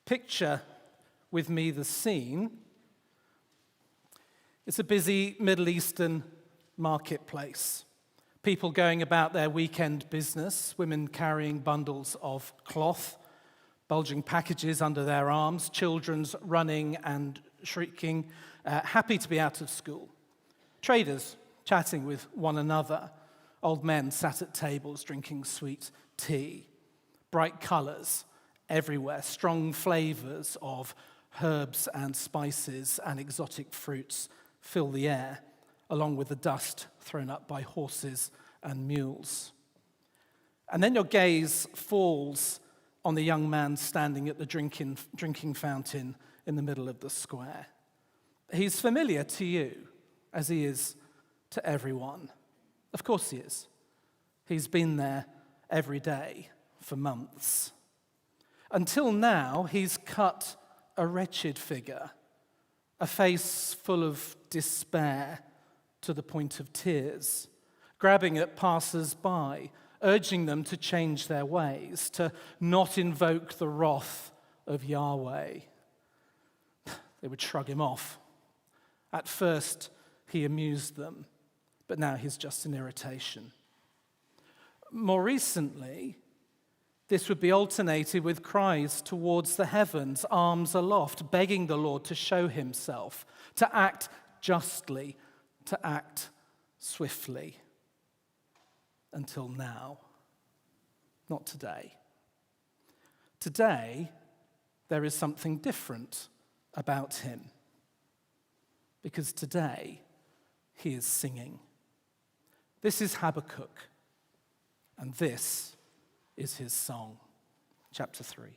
Picture with me the scene. It's a busy Middle Eastern marketplace. People going about their weekend business, women carrying bundles of cloth, bulging packages under their arms, children's running and shrieking, happy to be out of school. Traders chatting with one another. Old men sat at tables drinking sweet tea. Bright colors everywhere, strong flavors of herbs and spices and exotic fruits fill the air, along with the dust thrown up by horses and mules. And then your gaze falls on the young man standing at the drinking fountain in the middle of the square. He's familiar to you, as he is to everyone. Of course he is. He's been there every day for months. Until now, he's cut a wretched figure, a face full of despair to the point of tears, grabbing at passers-by, urging them to change their ways, to not invoke the wrath of Yahweh. They would shrug him off. At first, he amused them, but now he's just an irritation. More recently, this would be alternated with cries towards the heavens, arms aloft, begging the Lord to show himself, to act justly, to act swiftly. Until now. Not today. Today, there is something different about him. Because today, he is singing. This is Habakkuk, and this is his song. Chapter 3.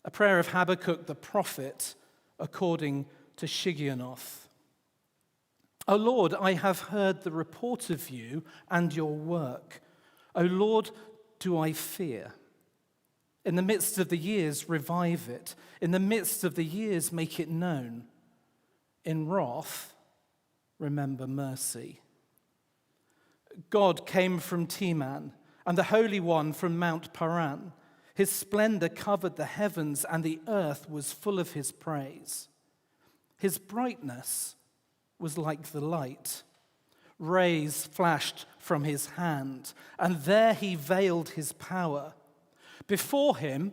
A prayer of Habakkuk the prophet, according to Shigionoth. O Lord, I have heard the report of you and your work. O Lord, do I fear? In the midst of the years, revive it. In the midst of the years, make it known. In wrath, remember mercy. God came from Teman, and the Holy One from Mount Paran. His splendor covered the heavens, and the earth was full of his praise. His brightness was like the light. Rays flashed from his hand, and there he veiled his power. Before him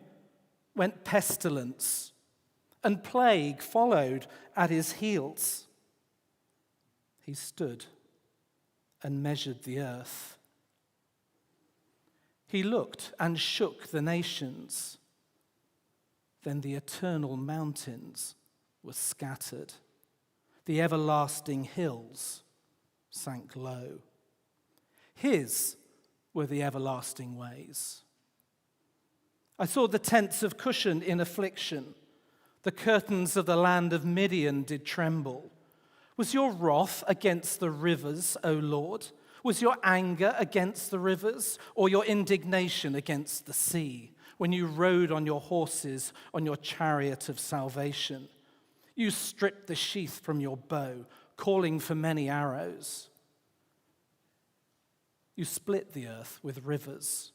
went pestilence, and plague followed at his heels. He stood and measured the earth. He looked and shook the nations. Then the eternal mountains were scattered. The everlasting hills sank low. His were the everlasting ways. I saw the tents of Cushan in affliction. The curtains of the land of Midian did tremble. Was your wrath against the rivers, O Lord? Was your anger against the rivers, or your indignation against the sea, when you rode on your horses, on your chariot of salvation? You stripped the sheath from your bow, calling for many arrows. You split the earth with rivers.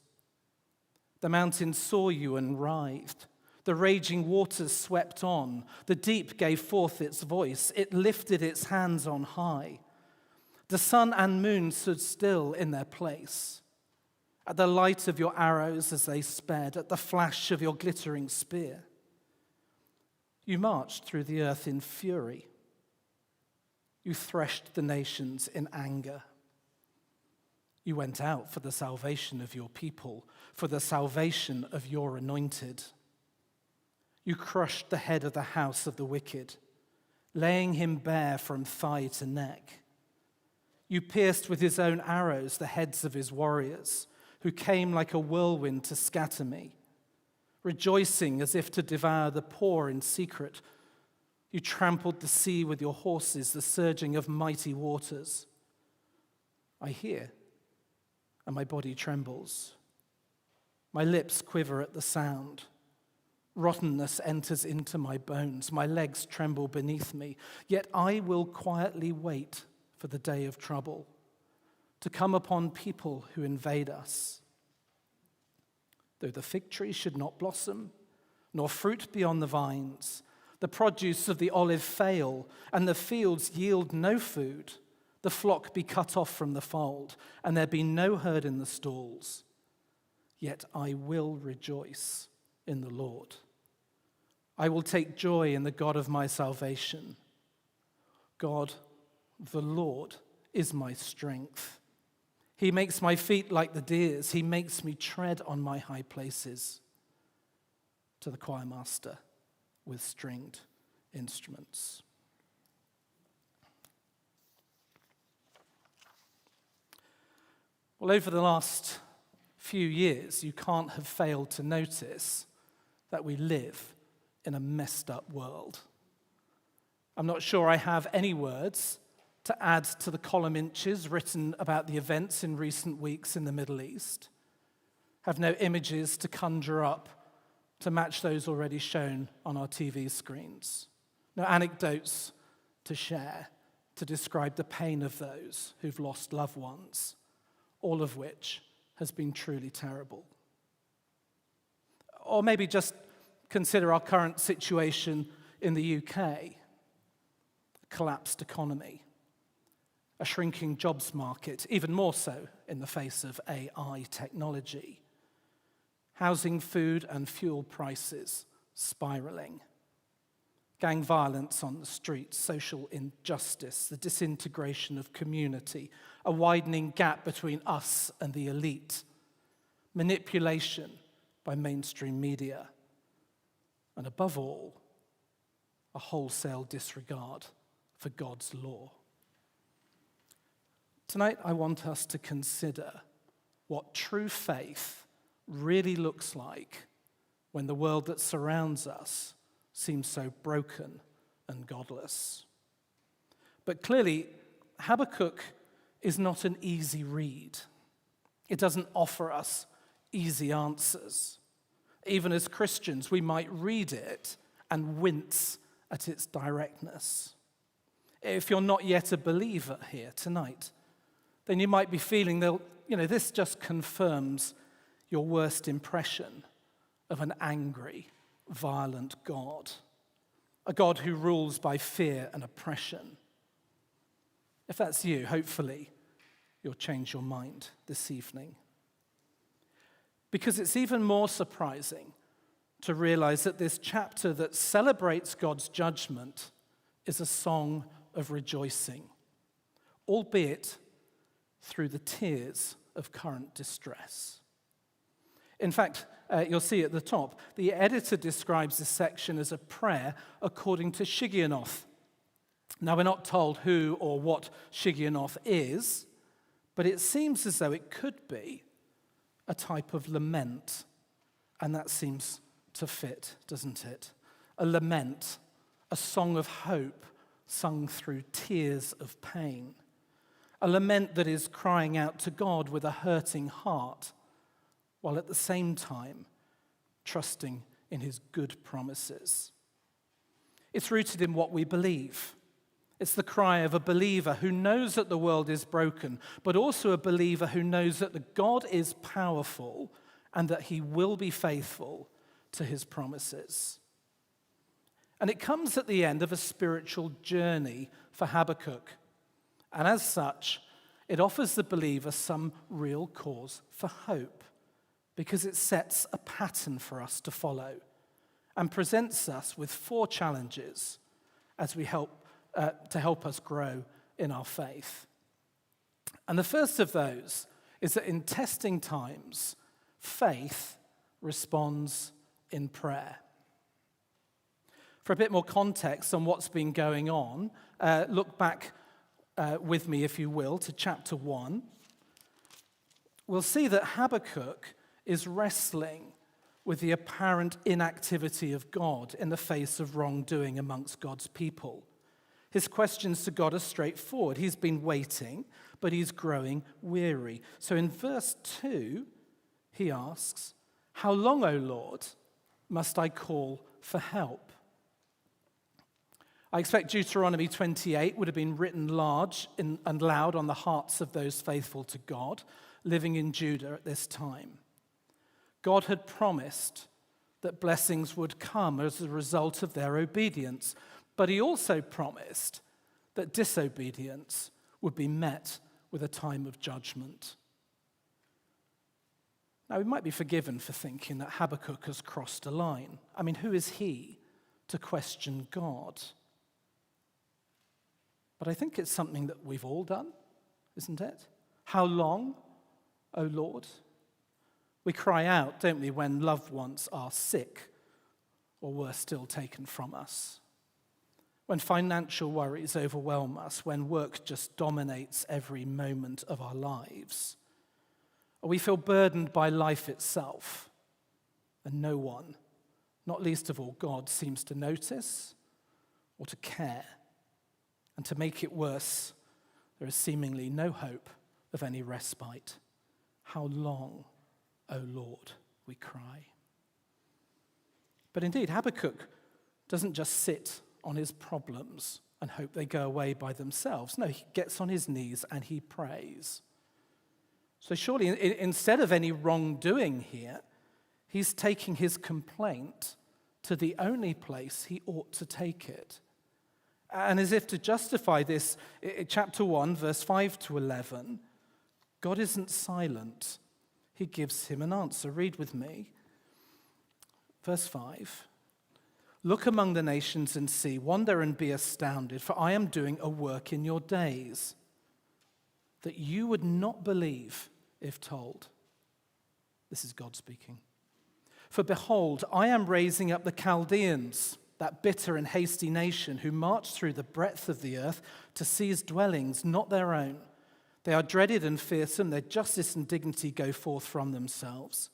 The mountains saw you and writhed. The raging waters swept on. The deep gave forth its voice. It lifted its hands on high. The sun and moon stood still in their place. At the light of your arrows as they sped, at the flash of your glittering spear. You marched through the earth in fury. You threshed the nations in anger. You went out for the salvation of your people, for the salvation of your anointed. You crushed the head of the house of the wicked, laying him bare from thigh to neck. You pierced with his own arrows the heads of his warriors, who came like a whirlwind to scatter me. Rejoicing as if to devour the poor in secret, you trampled the sea with your horses, the surging of mighty waters. I hear, and my body trembles. My lips quiver at the sound. Rottenness enters into my bones. My legs tremble beneath me. Yet I will quietly wait for the day of trouble, to come upon people who invade us. Though the fig tree should not blossom, nor fruit be on the vines. The produce of the olive fail, and the fields yield no food. The flock be cut off from the fold, and there be no herd in the stalls. Yet I will rejoice in the Lord. I will take joy in the God of my salvation. God, the Lord, is my strength. He makes my feet like the deer's. He makes me tread on my high places. To the choir master with stringed instruments. Well, over the last few years, you can't have failed to notice that we live in a messed up world. I'm not sure I have any words to add to the column inches written about the events in recent weeks in the Middle East. Have no images to conjure up to match those already shown on our TV screens. No anecdotes to share to describe the pain of those who've lost loved ones, all of which has been truly terrible. Or maybe just consider our current situation in the UK. A collapsed economy, a shrinking jobs market, even more so in the face of AI technology. Housing, food, and fuel prices spiraling. Gang violence on the streets, social injustice, the disintegration of community, a widening gap between us and the elite, manipulation by mainstream media, and above all, a wholesale disregard for God's law. Tonight, I want us to consider what true faith really looks like when the world that surrounds us seems so broken and godless. But clearly, Habakkuk is not an easy read. It doesn't offer us easy answers. Even as Christians, we might read it and wince at its directness. If you're not yet a believer here tonight, then you might be feeling that, this just confirms your worst impression of an angry, violent God, a God who rules by fear and oppression. If that's you, hopefully, you'll change your mind this evening. Because it's even more surprising to realize that this chapter that celebrates God's judgment is a song of rejoicing, albeit through the tears of current distress. In fact, you'll see at the top, the editor describes this section as a prayer according to Shigionoth. Now, we're not told who or what Shigionoth is, but it seems as though it could be a type of lament, and that seems to fit, doesn't it? A lament, a song of hope sung through tears of pain, a lament that is crying out to God with a hurting heart, while at the same time trusting in his good promises. It's rooted in what we believe. It's the cry of a believer who knows that the world is broken, but also a believer who knows that the God is powerful and that he will be faithful to his promises. And it comes at the end of a spiritual journey for Habakkuk. And as such, it offers the believer some real cause for hope, because it sets a pattern for us to follow and presents us with 4 challenges as we help us grow in our faith. And the first of those is that in testing times, faith responds in prayer. For a bit more context on what's been going on, look back with me, if you will, to chapter 1. We'll see that Habakkuk is wrestling with the apparent inactivity of God in the face of wrongdoing amongst God's people. His questions to God are straightforward. He's been waiting, but he's growing weary. So in verse 2, he asks, "How long, O Lord, must I call for help?" I expect Deuteronomy 28 would have been written large and loud on the hearts of those faithful to God living in Judah at this time. God had promised that blessings would come as a result of their obedience. But he also promised that disobedience would be met with a time of judgment. Now, we might be forgiven for thinking that Habakkuk has crossed a line. I mean, who is he to question God? But I think it's something that we've all done, isn't it? How long, O Lord? We cry out, don't we, when loved ones are sick or worse still, taken from us. When financial worries overwhelm us, when work just dominates every moment of our lives. Or we feel burdened by life itself, and no one, not least of all God, seems to notice or to care. And to make it worse, there is seemingly no hope of any respite. How long, O Lord, we cry. But indeed, Habakkuk doesn't just sit on his problems and hope they go away by themselves. No, he gets on his knees and he prays. So surely, instead of any wrongdoing here, he's taking his complaint to the only place he ought to take it. And as if to justify this, in chapter 1, verse 5 to 11, God isn't silent. He gives him an answer. Read with me. Verse 5. Look among the nations and see, wonder and be astounded, for I am doing a work in your days that you would not believe if told. This is God speaking. For behold, I am raising up the Chaldeans, that bitter and hasty nation who march through the breadth of the earth to seize dwellings not their own. They are dreaded and fearsome. Their justice and dignity go forth from themselves.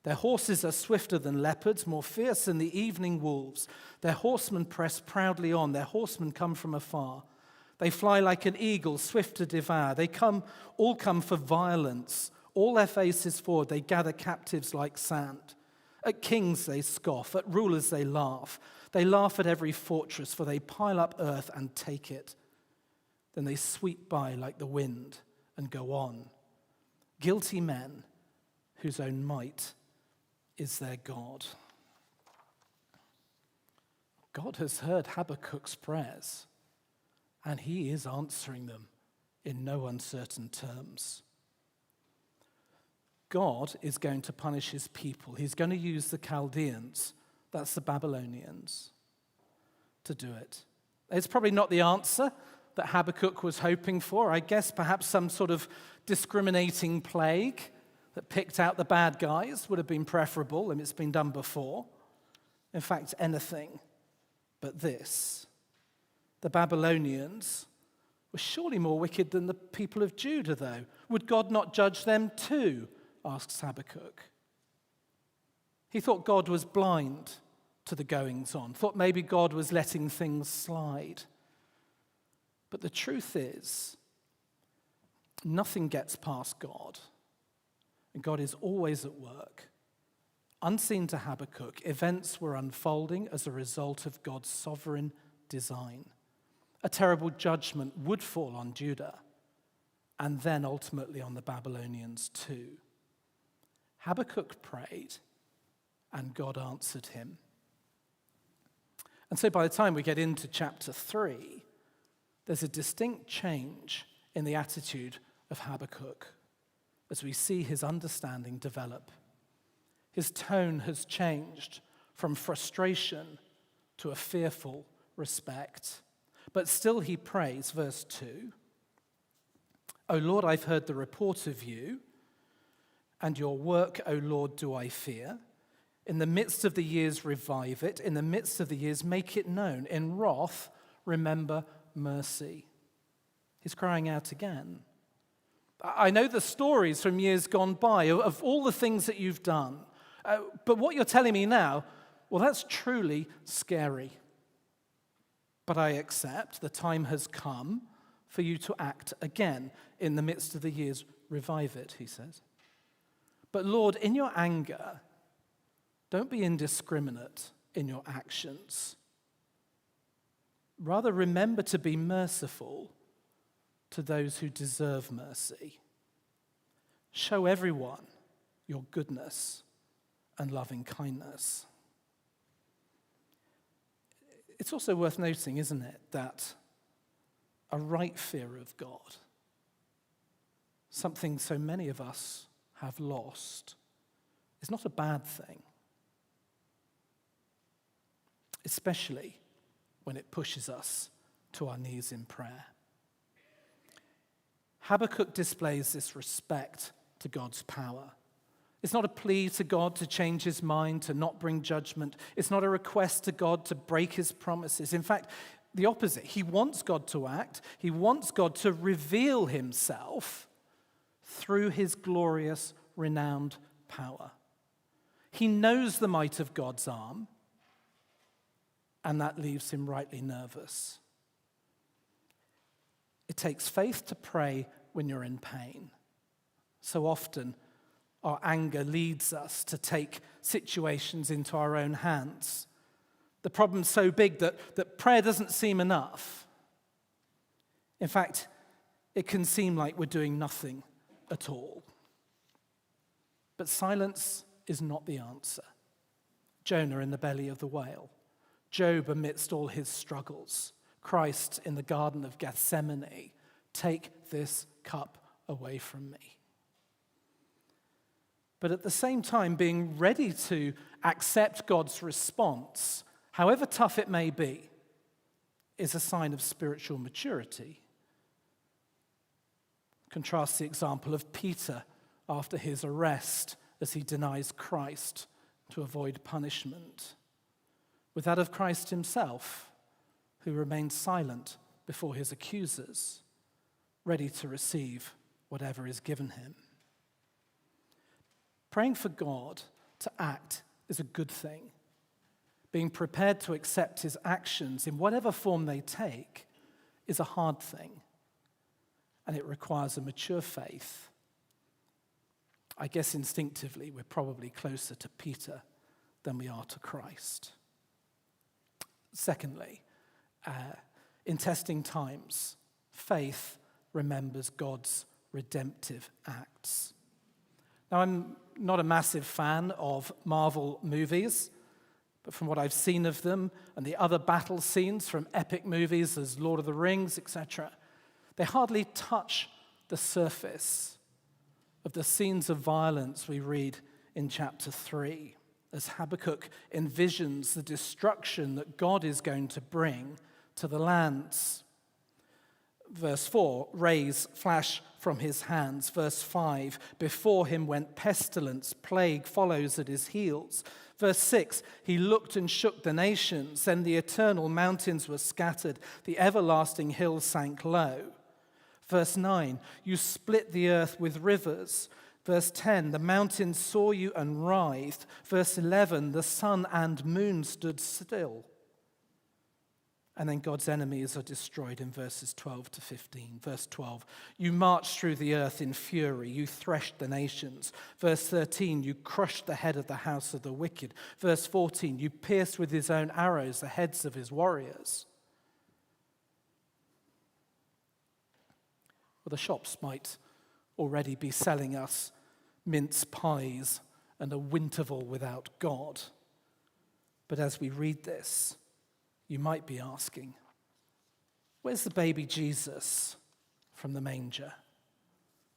Their horses are swifter than leopards, more fierce than the evening wolves. Their horsemen press proudly on. Their horsemen come from afar. They fly like an eagle, swift to devour. They all come for violence. All their faces forward, they gather captives like sand. At kings they scoff, at rulers they laugh. They laugh at every fortress, for they pile up earth and take it. Then they sweep by like the wind and go on. Guilty men whose own might is their God. God has heard Habakkuk's prayers, and he is answering them in no uncertain terms. God is going to punish his people. He's going to use the Chaldeans, that's the Babylonians, to do it. It's probably not the answer that Habakkuk was hoping for. I guess perhaps some sort of discriminating plague that picked out the bad guys would have been preferable, and it's been done before. In fact, anything but this. The Babylonians were surely more wicked than the people of Judah, though. Would God not judge them too? Asks Habakkuk. He thought God was blind to the goings-on, thought maybe God was letting things slide. But the truth is, nothing gets past God. And God is always at work. Unseen to Habakkuk, events were unfolding as a result of God's sovereign design. A terrible judgment would fall on Judah, and then ultimately on the Babylonians too. Habakkuk prayed, and God answered him. And so by the time we get into chapter 3, there's a distinct change in the attitude of Habakkuk as we see his understanding develop. His tone has changed from frustration to a fearful respect. But still he prays, verse 2, O Lord, I've heard the report of you, and your work, O Lord, do I fear. In the midst of the years, revive it. In the midst of the years, make it known. In wrath, remember mercy. He's crying out again. I know the stories from years gone by of all the things that you've done. But what you're telling me now, well, that's truly scary. But I accept the time has come for you to act again. In the midst of the years, revive it, he says. But Lord, in your anger, don't be indiscriminate in your actions. Rather, remember to be merciful to those who deserve mercy. Show everyone your goodness and loving kindness. It's also worth noting, isn't it, that a right fear of God, something so many of us have lost, is not a bad thing, especially when it pushes us to our knees in prayer. Habakkuk displays this respect to God's power. It's not a plea to God to change his mind, to not bring judgment. It's not a request to God to break his promises. In fact, the opposite. He wants God to act. He wants God to reveal himself through his glorious, renowned power. He knows the might of God's arm, and that leaves him rightly nervous. It takes faith to pray when you're in pain. So often, our anger leads us to take situations into our own hands. The problem's so big that prayer doesn't seem enough. In fact, it can seem like we're doing nothing at all. But silence is not the answer. Jonah in the belly of the whale, Job amidst all his struggles, Christ in the Garden of Gethsemane, take this cup away from me. But at the same time, being ready to accept God's response, however tough it may be, is a sign of spiritual maturity. Contrast the example of Peter after his arrest as he denies Christ to avoid punishment, with that of Christ himself, who remained silent before his accusers, ready to receive whatever is given him. Praying for God to act is a good thing. Being prepared to accept his actions in whatever form they take is a hard thing, and it requires a mature faith. I guess instinctively we're probably closer to Peter than we are to Christ. Secondly, in testing times, faith remembers God's redemptive acts. Now, I'm not a massive fan of Marvel movies, but from what I've seen of them and the other battle scenes from epic movies as Lord of the Rings, etc., they hardly touch the surface of the scenes of violence we read in chapter 3, as Habakkuk envisions the destruction that God is going to bring to the lands. Verse 4, rays flash from his hands. Verse 5, before him went pestilence, plague follows at his heels. Verse 6, he looked and shook the nations, then the eternal mountains were scattered, the everlasting hills sank low. Verse 9, you split the earth with rivers. Verse 10, the mountains saw you and writhed. Verse 11, the sun and moon stood still. And then God's enemies are destroyed in verses 12 to 15. Verse 12, you marched through the earth in fury. You threshed the nations. Verse 13, you crushed the head of the house of the wicked. Verse 14, you pierced with his own arrows the heads of his warriors. Well, the shops might already be selling us mince pies and a winterval without God. But as we read this, you might be asking, where's the baby Jesus from the manger?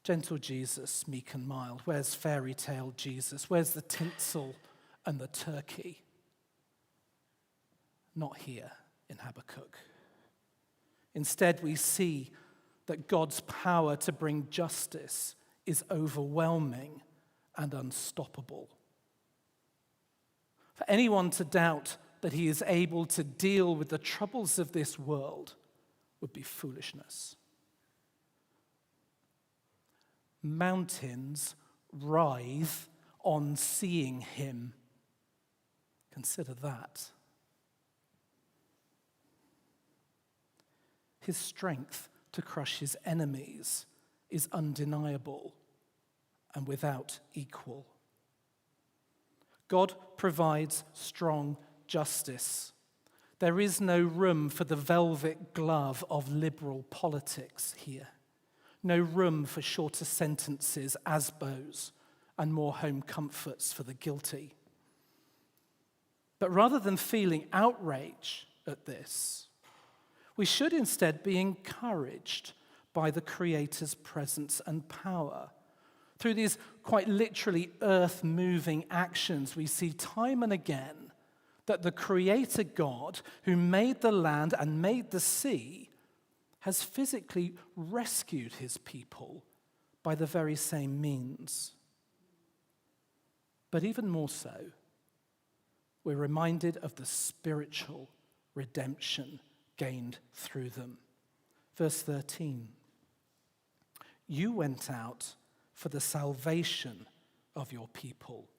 Gentle Jesus, meek and mild. Where's fairy tale Jesus? Where's the tinsel and the turkey? Not here in Habakkuk. Instead, we see that God's power to bring justice is overwhelming and unstoppable. For anyone to doubt that he is able to deal with the troubles of this world would be foolishness. Mountains writhe on seeing him. Consider that. His strength to crush his enemies is undeniable and without equal. God provides strong justice. There is no room for the velvet glove of liberal politics here. No room for shorter sentences, asbos, and more home comforts for the guilty. But rather than feeling outrage at this. We should instead be encouraged by the Creator's presence and power. Through these quite literally earth-moving actions, we see time and again that the Creator God, who made the land and made the sea, has physically rescued his people by the very same means. But even more so, we're reminded of the spiritual redemption gained through them. Verse 13, you went out for the salvation of your people,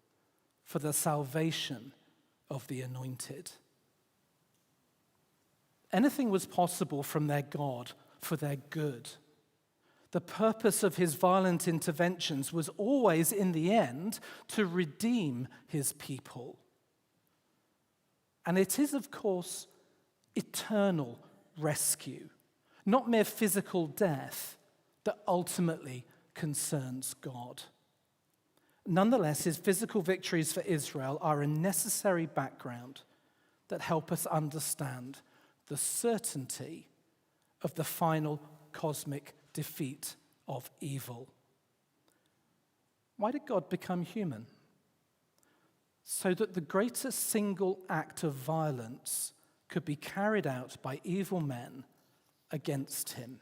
for the salvation of the anointed. Anything was possible from their God for their good. The purpose of his violent interventions was always, in the end, to redeem his people. And it is, of course, eternal rescue, not mere physical death, that ultimately concerns God. Nonetheless, his physical victories for Israel are a necessary background that help us understand the certainty of the final cosmic defeat of evil. Why did God become human? So that the greatest single act of violence could be carried out by evil men against him.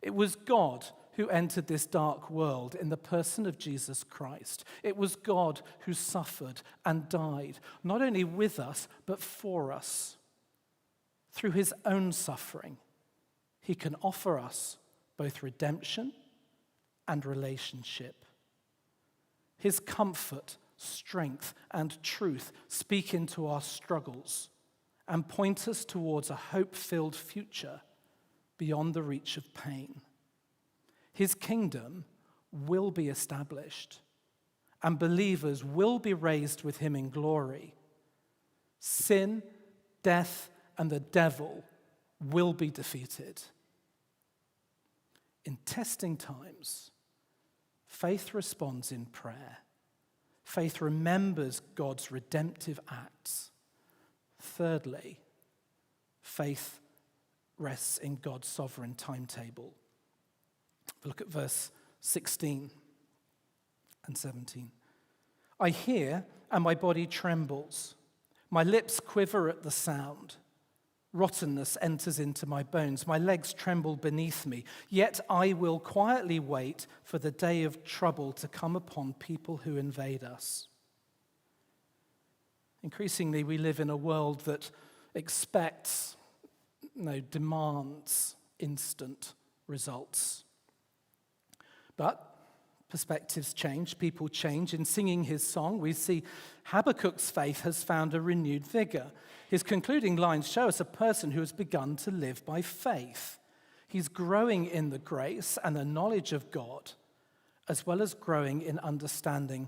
It was God who entered this dark world in the person of Jesus Christ. It was God who suffered and died, not only with us, but for us. Through his own suffering, he can offer us both redemption and relationship. His comfort, strength, and truth speak into our struggles and point us towards a hope-filled future beyond the reach of pain. His kingdom will be established, and believers will be raised with him in glory. Sin, death, and the devil will be defeated. In testing times, faith responds in prayer. Faith remembers God's redemptive acts. Thirdly, faith rests in God's sovereign timetable. Look at verse 16 and 17. I hear, and my body trembles. My lips quiver at the sound. Rottenness enters into my bones. My legs tremble beneath me. Yet I will quietly wait for the day of trouble to come upon people who invade us. Increasingly, we live in a world that expects, demands instant results. But perspectives change, people change. In singing his song, we see Habakkuk's faith has found a renewed vigor. His concluding lines show us a person who has begun to live by faith. He's growing in the grace and the knowledge of God, as well as growing in understanding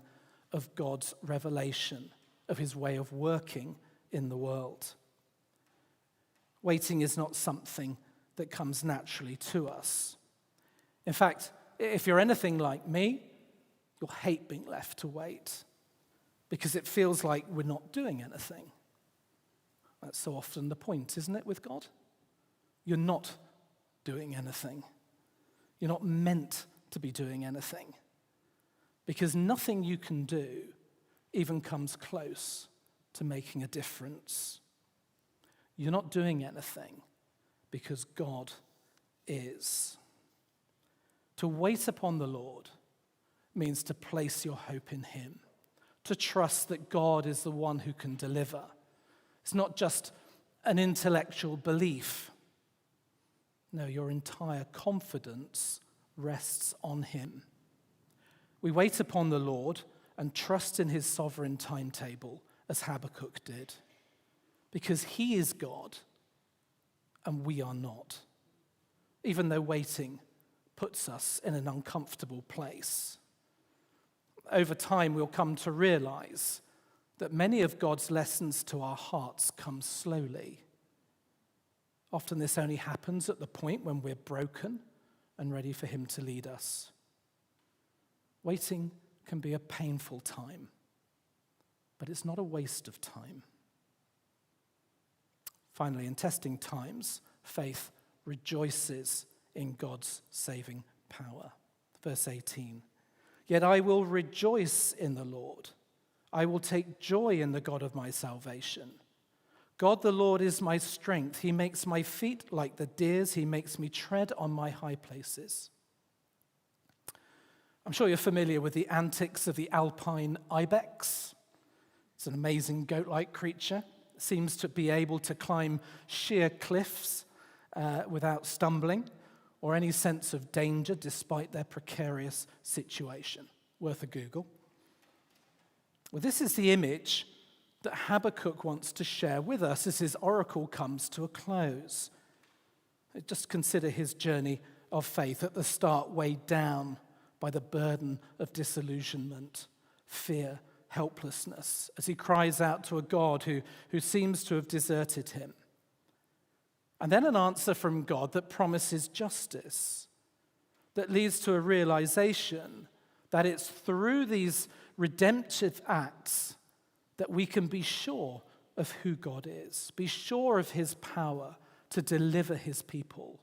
of God's revelation, of his way of working in the world. Waiting is not something that comes naturally to us. In fact, if you're anything like me, you'll hate being left to wait because it feels like we're not doing anything. That's so often the point, isn't it, with God? You're not doing anything. You're not meant to be doing anything because nothing you can do even comes close to making a difference. You're not doing anything because God is. To wait upon the Lord means to place your hope in him, to trust that God is the one who can deliver. It's not just an intellectual belief. No, your entire confidence rests on him. We wait upon the Lord and trust in his sovereign timetable, as Habakkuk did, because he is God and we are not, even though waiting puts us in an uncomfortable place. Over time, we'll come to realize that many of God's lessons to our hearts come slowly. Often this only happens at the point when we're broken and ready for him to lead us. Waiting can be a painful time, but it's not a waste of time. Finally, in testing times, faith rejoices in God's saving power. Verse 18, yet I will rejoice in the Lord. I will take joy in the God of my salvation. God the Lord is my strength. He makes my feet like the deer's. He makes me tread on my high places. I'm sure you're familiar with the antics of the alpine ibex. It's an amazing goat-like creature. It seems to be able to climb sheer cliffs without stumbling or any sense of danger despite their precarious situation. Worth a Google. Well, this is the image that Habakkuk wants to share with us as his oracle comes to a close. Just consider his journey of faith at the start, weighed down by the burden of disillusionment, fear, helplessness, as he cries out to a God who seems to have deserted him. And then an answer from God that promises justice, that leads to a realization that it's through these redemptive acts that we can be sure of who God is, be sure of his power to deliver his people.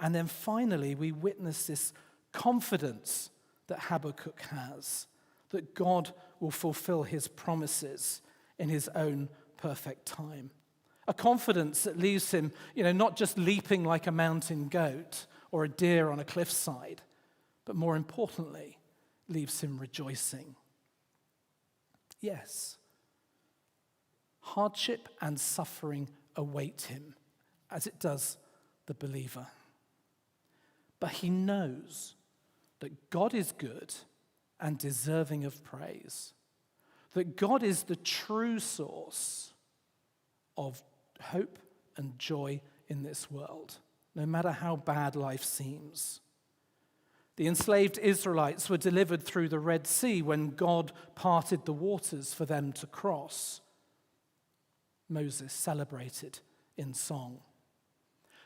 And then finally, we witness this confidence that Habakkuk has, that God will fulfill his promises in his own perfect time. A confidence that leaves him, not just leaping like a mountain goat or a deer on a cliffside, but more importantly, leaves him rejoicing. Yes, hardship and suffering await him, as it does the believer. But he knows that God is good and deserving of praise, that God is the true source of hope and joy in this world, no matter how bad life seems. The enslaved Israelites were delivered through the Red Sea when God parted the waters for them to cross. Moses celebrated in song.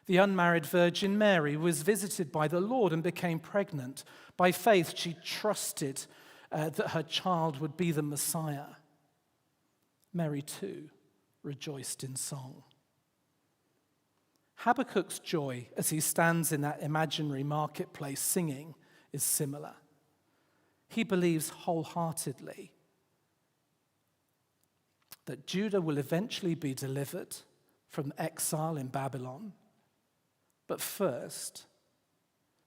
The unmarried Virgin Mary was visited by the Lord and became pregnant. By faith, she trusted that her child would be the Messiah. Mary, too, rejoiced in song. Habakkuk's joy as he stands in that imaginary marketplace singing is similar. He believes wholeheartedly that Judah will eventually be delivered from exile in Babylon, but first,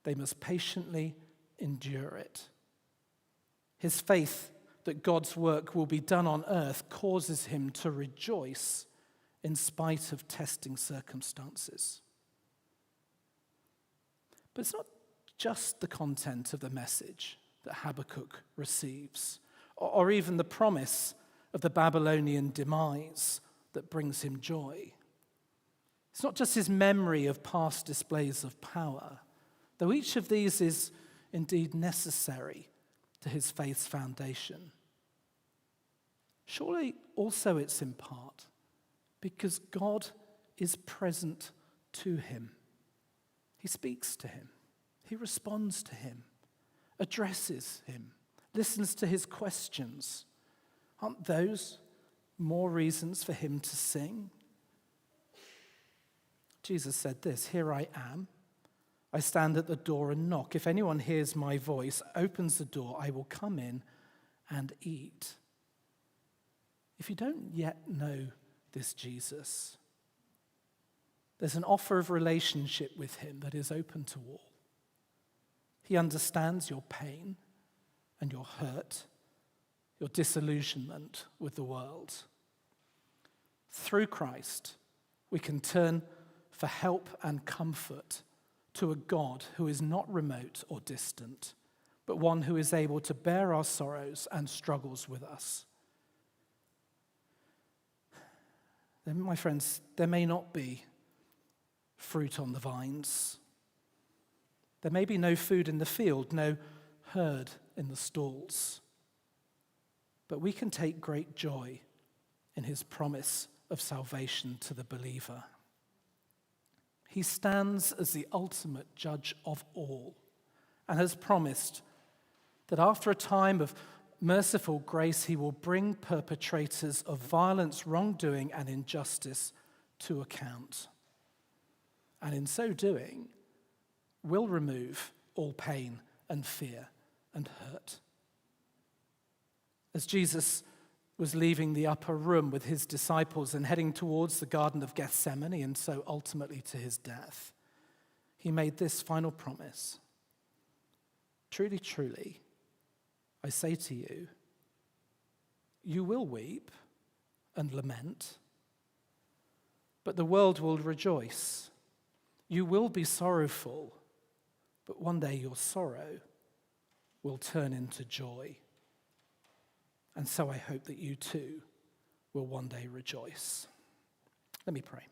they must patiently endure it. His faith that God's work will be done on earth causes him to rejoice in spite of testing circumstances. But it's not just the content of the message that Habakkuk receives, or even the promise of the Babylonian demise that brings him joy. It's not just his memory of past displays of power, though each of these is indeed necessary to his faith's foundation. Surely also it's in part because God is present to him. He speaks to him. He responds to him, addresses him, listens to his questions. Aren't those more reasons for him to sing? Jesus said this, "Here I am. I stand at the door and knock. If anyone hears my voice, opens the door, I will come in and eat." If you don't yet know this Jesus, there's an offer of relationship with him that is open to all. He understands your pain and your hurt, your disillusionment with the world. Through Christ, we can turn for help and comfort to a God who is not remote or distant, but one who is able to bear our sorrows and struggles with us. Then, my friends, there may not be fruit on the vines. There may be no food in the field, no herd in the stalls. But we can take great joy in his promise of salvation to the believer. He stands as the ultimate judge of all and has promised that after a time of merciful grace, he will bring perpetrators of violence, wrongdoing, and injustice to account. And in so doing, will remove all pain and fear and hurt. As Jesus was leaving the upper room with his disciples and heading towards the Garden of Gethsemane and so ultimately to his death, he made this final promise. Truly, truly, I say to you, you will weep and lament, but the world will rejoice. You will be sorrowful, but one day your sorrow will turn into joy. And so I hope that you too will one day rejoice. Let me pray.